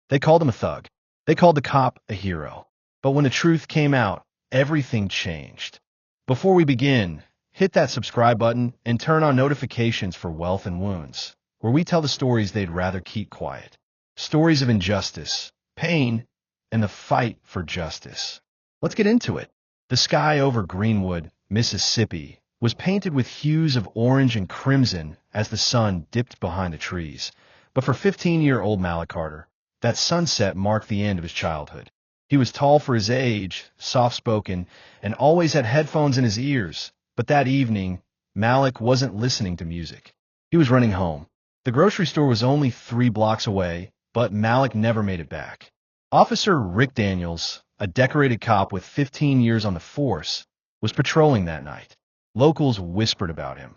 They called him a thug. They called the cop a hero. But when the truth came out, everything changed. Before we begin, hit that subscribe button and turn on notifications for Wealth and Wounds, where we tell the stories they'd rather keep quiet. Stories of injustice, pain, and the fight for justice. Let's get into it. The sky over Greenwood, Mississippi, was painted with hues of orange and crimson as the sun dipped behind the trees. But for 15-year-old Malik Carter, that sunset marked the end of his childhood. He was tall for his age, soft-spoken, and always had headphones in his ears. But that evening, Malik wasn't listening to music. He was running home. The grocery store was only 3 blocks away, but Malik never made it back. Officer Rick Daniels, a decorated cop with 15 years on the force, was patrolling that night. Locals whispered about him,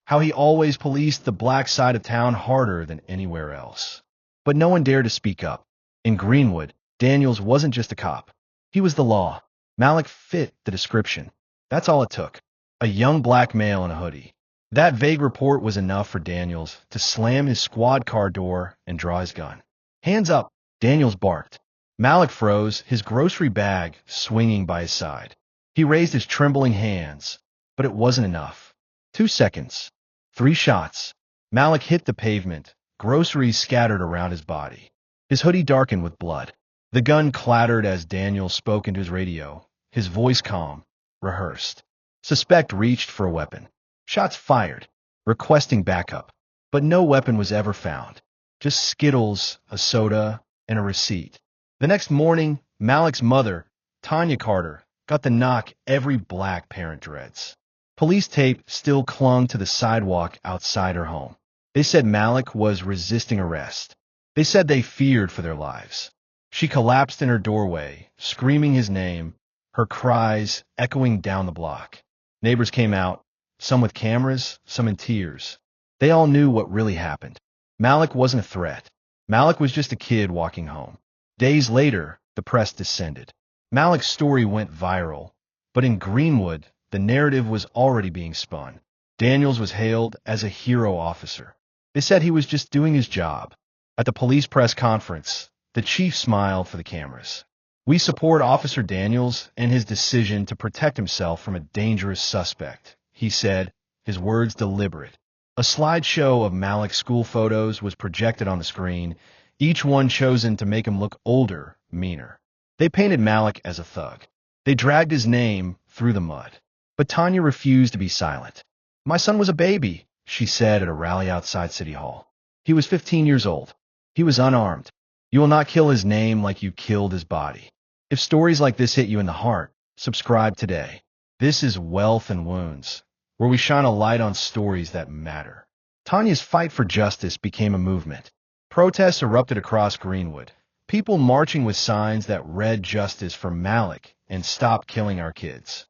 how he always policed the black side of town harder than anywhere else. But no one dared to speak up. In Greenwood, Daniels wasn't just a cop. He was the law. Malik fit the description. That's all it took. A young black male in a hoodie. That vague report was enough for Daniels to slam his squad car door and draw his gun. Hands up, Daniels barked. Malik froze, his grocery bag swinging by his side. He raised his trembling hands, but it wasn't enough. 2 seconds. 3 shots. Malik hit the pavement. Groceries scattered around his body. His hoodie darkened with blood. The gun clattered as Daniels spoke into his radio, his voice calm, rehearsed. Suspect reached for a weapon. Shots fired, requesting backup. But no weapon was ever found. Just Skittles, a soda, and a receipt. The next morning, Malik's mother, Tanya Carter, got the knock every black parent dreads. Police tape still clung to the sidewalk outside her home. They said Malik was resisting arrest. They said they feared for their lives. She collapsed in her doorway, screaming his name, her cries echoing down the block. Neighbors came out, some with cameras, some in tears. They all knew what really happened. Malik wasn't a threat. Malik was just a kid walking home. Days later, the press descended. Malik's story went viral, but in Greenwood, the narrative was already being spun. Daniels was hailed as a hero officer. They said he was just doing his job. At the police press conference, the chief smiled for the cameras. We support Officer Daniels and his decision to protect himself from a dangerous suspect, he said, his words deliberate. A slideshow of Malik's school photos was projected on the screen, each one chosen to make him look older, meaner. They painted Malik as a thug. They dragged his name through the mud. But Tanya refused to be silent. My son was a baby, she said at a rally outside City Hall. He was 15 years old. He was unarmed. You will not kill his name like you killed his body. If stories like this hit you in the heart, subscribe today. This is Wealth and Wounds, where we shine a light on stories that matter. Tanya's fight for justice became a movement. Protests erupted across Greenwood, people marching with signs that read justice for Malik and stop killing our kids.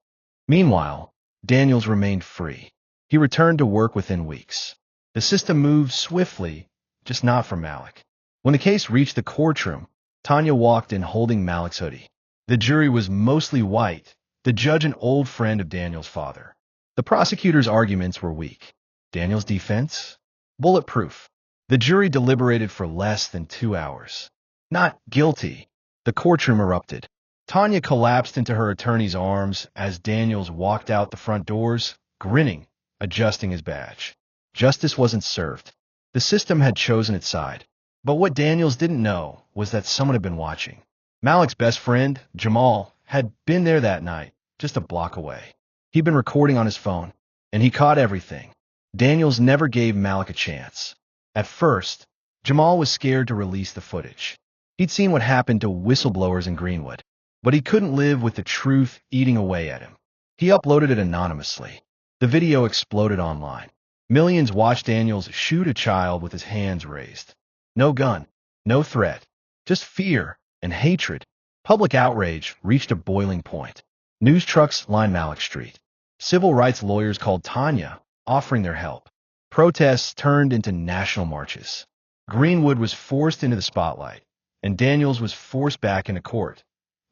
Meanwhile, Daniels remained free. He returned to work within weeks. The system moved swiftly, just not for Malik. When the case reached the courtroom, Tanya walked in holding Malik's hoodie. The jury was mostly white, the judge an old friend of Daniels' father. The prosecutor's arguments were weak. Daniels' defense? Bulletproof. The jury deliberated for less than 2 hours. Not guilty. The courtroom erupted. Tanya collapsed into her attorney's arms as Daniels walked out the front doors, grinning, adjusting his badge. Justice wasn't served. The system had chosen its side. But what Daniels didn't know was that someone had been watching. Malik's best friend, Jamal, had been there that night, just a block away. He'd been recording on his phone, and he caught everything. Daniels never gave Malik a chance. At first, Jamal was scared to release the footage. He'd seen what happened to whistleblowers in Greenwood, but he couldn't live with the truth eating away at him. He uploaded it anonymously. The video exploded online. Millions watched Daniels shoot a child with his hands raised. No gun, no threat, just fear and hatred. Public outrage reached a boiling point. News trucks lined Malik Street. Civil rights lawyers called Tanya, offering their help. Protests turned into national marches. Greenwood was forced into the spotlight, and Daniels was forced back into court,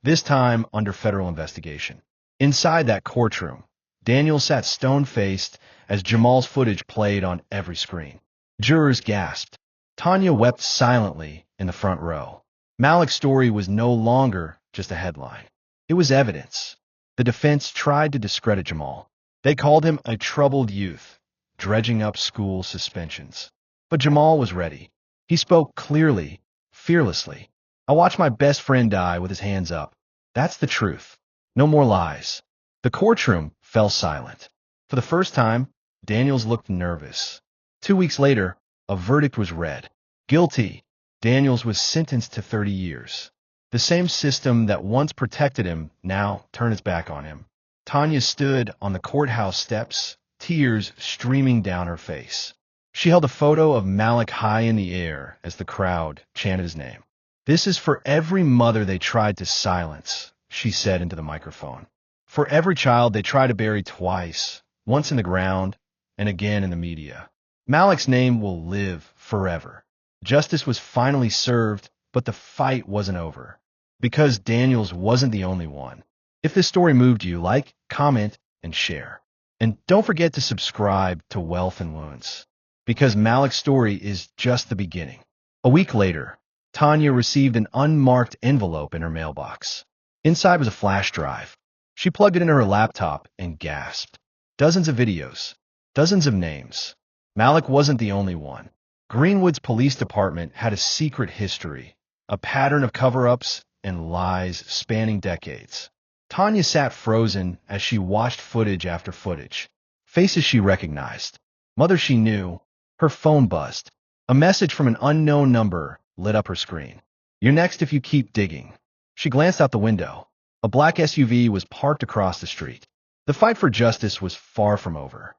this time under federal investigation. Inside that courtroom, Daniels sat stone-faced as Jamal's footage played on every screen. Jurors gasped. Tanya wept silently in the front row. Malik's story was no longer just a headline. It was evidence. The defense tried to discredit Jamal. They called him a troubled youth, dredging up school suspensions. But Jamal was ready. He spoke clearly, fearlessly. I watched my best friend die with his hands up. That's the truth. No more lies. The courtroom fell silent. For the first time, Daniels looked nervous. 2 weeks later, a verdict was read. Guilty. Daniels was sentenced to 30 years. The same system that once protected him now turned its back on him. Tanya stood on the courthouse steps, tears streaming down her face. She held a photo of Malik high in the air as the crowd chanted his name. This is for every mother they tried to silence, she said into the microphone. For every child they tried to bury twice, once in the ground and again in the media. Malik's name will live forever. Justice was finally served, but the fight wasn't over. Because Daniels wasn't the only one. If this story moved you, like, comment, and share. And don't forget to subscribe to Wealth and Wounds. Because Malik's story is just the beginning. A week later, Tanya received an unmarked envelope in her mailbox. Inside was a flash drive. She plugged it into her laptop and gasped. Dozens of videos. Dozens of names. Malik wasn't the only one. Greenwood's police department had a secret history. A pattern of cover-ups and lies spanning decades. Tanya sat frozen as she watched footage after footage. Faces she recognized. Mothers she knew. Her phone buzzed. A message from an unknown number lit up her screen. You're next if you keep digging. She glanced out the window. A black SUV was parked across the street. The fight for justice was far from over.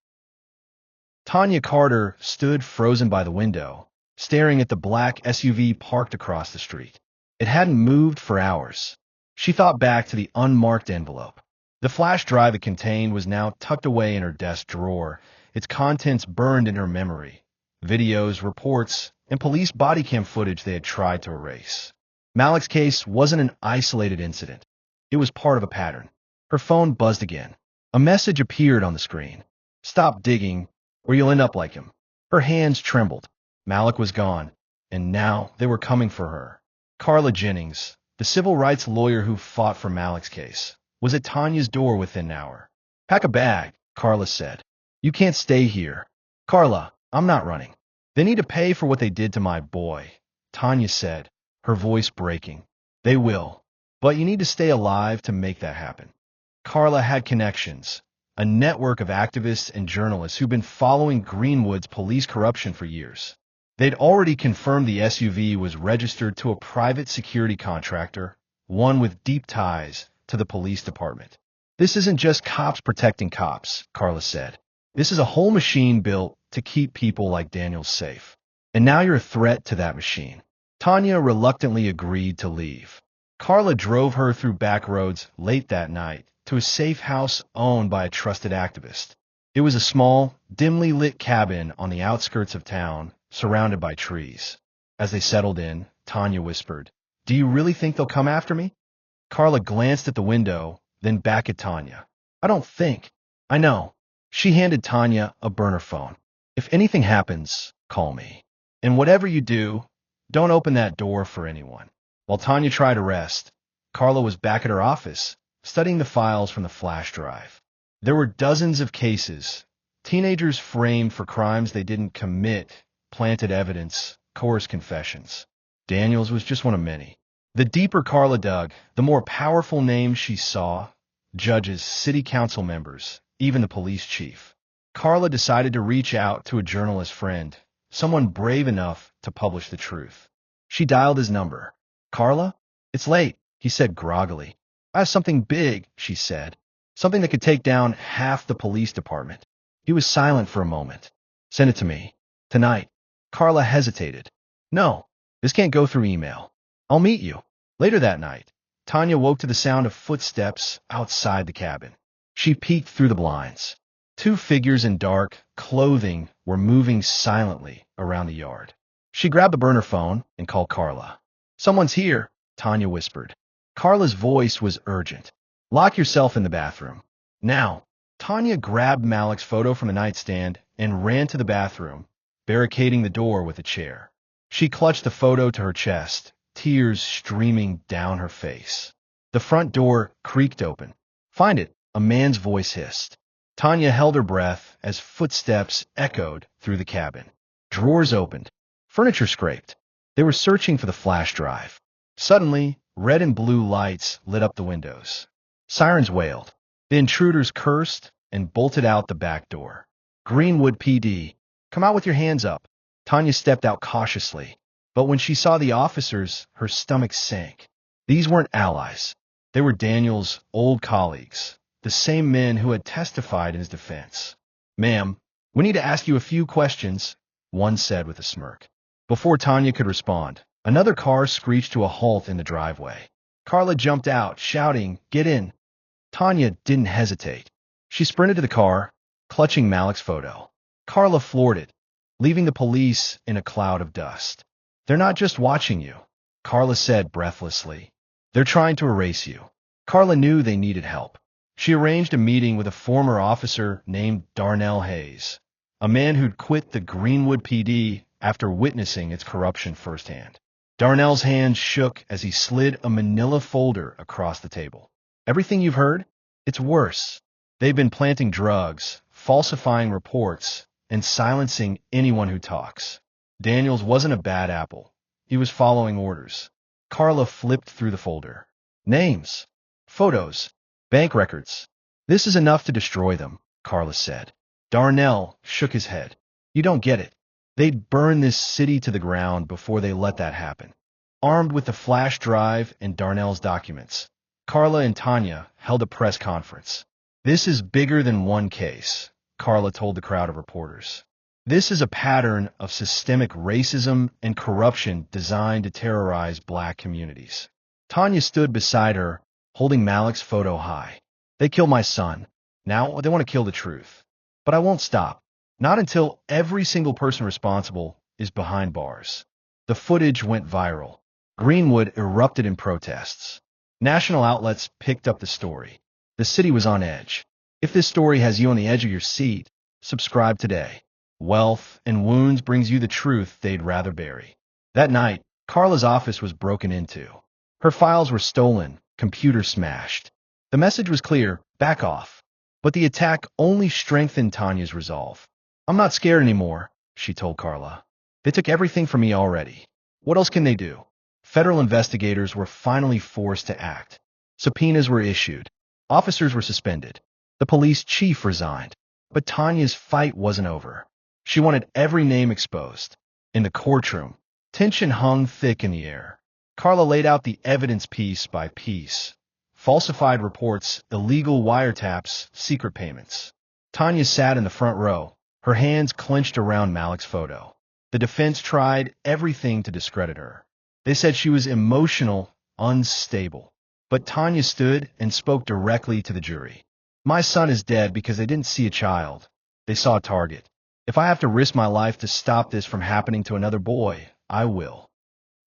Tanya Carter stood frozen by the window, staring at the black SUV parked across the street. It hadn't moved for hours. She thought back to the unmarked envelope. The flash drive it contained was now tucked away in her desk drawer, its contents burned in her memory. Videos, reports, and police body cam footage they had tried to erase. Malik's case wasn't an isolated incident. It was part of a pattern. Her phone buzzed again. A message appeared on the screen. Stop digging, or you'll end up like him. Her hands trembled. Malik was gone, and now they were coming for her. Carla Jennings, the civil rights lawyer who fought for Malik's case, was at Tanya's door within an hour. Pack a bag, Carla said. You can't stay here. Carla, I'm not running. They need to pay for what they did to my boy, Tanya said, her voice breaking. They will, but you need to stay alive to make that happen. Carla had connections, a network of activists and journalists who'd been following Greenwood's police corruption for years. They'd already confirmed the SUV was registered to a private security contractor, one with deep ties to the police department. This isn't just cops protecting cops, Carla said. This is a whole machine built to keep people like Daniels safe. And now you're a threat to that machine. Tanya reluctantly agreed to leave. Carla drove her through back roads late that night to a safe house owned by a trusted activist. It was a small, dimly lit cabin on the outskirts of town, surrounded by trees. As they settled in, Tanya whispered, Do you really think they'll come after me? Carla glanced at the window, then back at Tanya. I don't think. I know. She handed Tanya a burner phone. If anything happens, call me. And whatever you do, don't open that door for anyone. While Tanya tried to rest, Carla was back at her office, studying the files from the flash drive. There were dozens of cases. Teenagers framed for crimes they didn't commit, planted evidence, coerced confessions. Daniels was just one of many. The deeper Carla dug, the more powerful names she saw. Judges, city council members, even the police chief. Carla decided to reach out to a journalist friend, someone brave enough to publish the truth. She dialed his number. Carla? It's late, he said groggily. I have something big, she said. Something that could take down half the police department. He was silent for a moment. Send it to me. Tonight. Carla hesitated. No, this can't go through email. I'll meet you. Later that night, Tanya woke to the sound of footsteps outside the cabin. She peeked through the blinds. Two figures in dark clothing were moving silently around the yard. She grabbed the burner phone and called Carla. Someone's here, Tanya whispered. Carla's voice was urgent. Lock yourself in the bathroom. Now. Tanya grabbed Malik's photo from the nightstand and ran to the bathroom, barricading the door with a chair. She clutched the photo to her chest, tears streaming down her face. The front door creaked open. "Find it," a man's voice hissed. Tanya held her breath as footsteps echoed through the cabin. Drawers opened. Furniture scraped. They were searching for the flash drive. Suddenly, red and blue lights lit up the windows. Sirens wailed. The intruders cursed and bolted out the back door. "Greenwood PD, come out with your hands up." Tanya stepped out cautiously, but when she saw the officers, her stomach sank. These weren't allies. They were Daniel's old colleagues, the same men who had testified in his defense. "Ma'am, we need to ask you a few questions," one said with a smirk. Before Tanya could respond, another car screeched to a halt in the driveway. Carla jumped out, shouting, "Get in." Tanya didn't hesitate. She sprinted to the car, clutching Malik's photo. Carla floored it, leaving the police in a cloud of dust. "They're not just watching you," Carla said breathlessly. "They're trying to erase you." Carla knew they needed help. She arranged a meeting with a former officer named Darnell Hayes, a man who'd quit the Greenwood PD after witnessing its corruption firsthand. Darnell's hands shook as he slid a manila folder across the table. "Everything you've heard? It's worse. They've been planting drugs, falsifying reports, and silencing anyone who talks." Daniels wasn't a bad apple. He was following orders. Carla flipped through the folder. Names, photos, bank records. "This is enough to destroy them," Carla said. Darnell shook his head. "You don't get it. They'd burn this city to the ground before they let that happen." Armed with the flash drive and Darnell's documents, Carla and Tanya held a press conference. "This is bigger than one case," Carla told the crowd of reporters. "This is a pattern of systemic racism and corruption designed to terrorize black communities." Tanya stood beside her, holding Malik's photo high. "They killed my son. Now they want to kill the truth. But I won't stop. Not until every single person responsible is behind bars." The footage went viral. Greenwood erupted in protests. National outlets picked up the story. The city was on edge. If this story has you on the edge of your seat, subscribe today. Wealth and Wounds brings you the truth they'd rather bury. That night, Carla's office was broken into. Her files were stolen, computers smashed. The message was clear: back off. But the attack only strengthened Tanya's resolve. "I'm not scared anymore," she told Carla. "They took everything from me already. What else can they do?" Federal investigators were finally forced to act. Subpoenas were issued. Officers were suspended. The police chief resigned. But Tanya's fight wasn't over. She wanted every name exposed. In the courtroom, tension hung thick in the air. Carla laid out the evidence piece by piece. Falsified reports, illegal wiretaps, secret payments. Tanya sat in the front row, her hands clenched around Malik's photo. The defense tried everything to discredit her. They said she was emotional, unstable. But Tanya stood and spoke directly to the jury. "My son is dead because they didn't see a child. They saw a target. If I have to risk my life to stop this from happening to another boy, I will."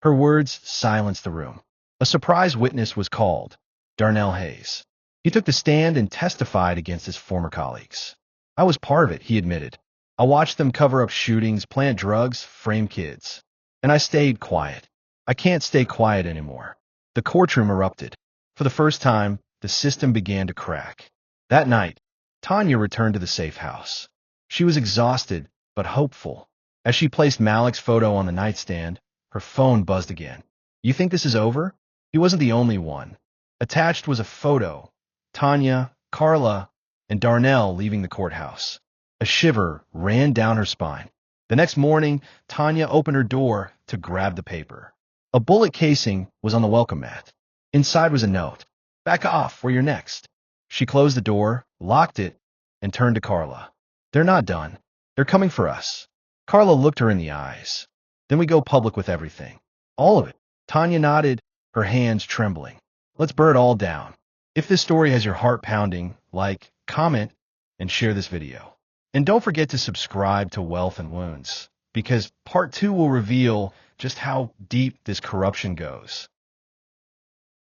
Her words silenced the room. A surprise witness was called, Darnell Hayes. He took the stand and testified against his former colleagues. "I was part of it," he admitted. "I watched them cover up shootings, plant drugs, frame kids. And I stayed quiet. I can't stay quiet anymore." The courtroom erupted. For the first time, the system began to crack. That night, Tanya returned to the safe house. She was exhausted, but hopeful. As she placed Malik's photo on the nightstand, her phone buzzed again. "You think this is over?" He wasn't the only one. Attached was a photo. Tanya, Carla, and Darnell leaving the courthouse. A shiver ran down her spine. The next morning, Tanya opened her door to grab the paper. A bullet casing was on the welcome mat. Inside was a note. "Back off, or you're next." She closed the door, locked it, and turned to Carla. "They're not done. They're coming for us." Carla looked her in the eyes. "Then we go public with everything." "All of it." Tanya nodded, her hands trembling. "Let's burn it all down." If this story has your heart pounding, like, comment, and share this video. And don't forget to subscribe to Wealth and Wounds, because part 2 will reveal just how deep this corruption goes.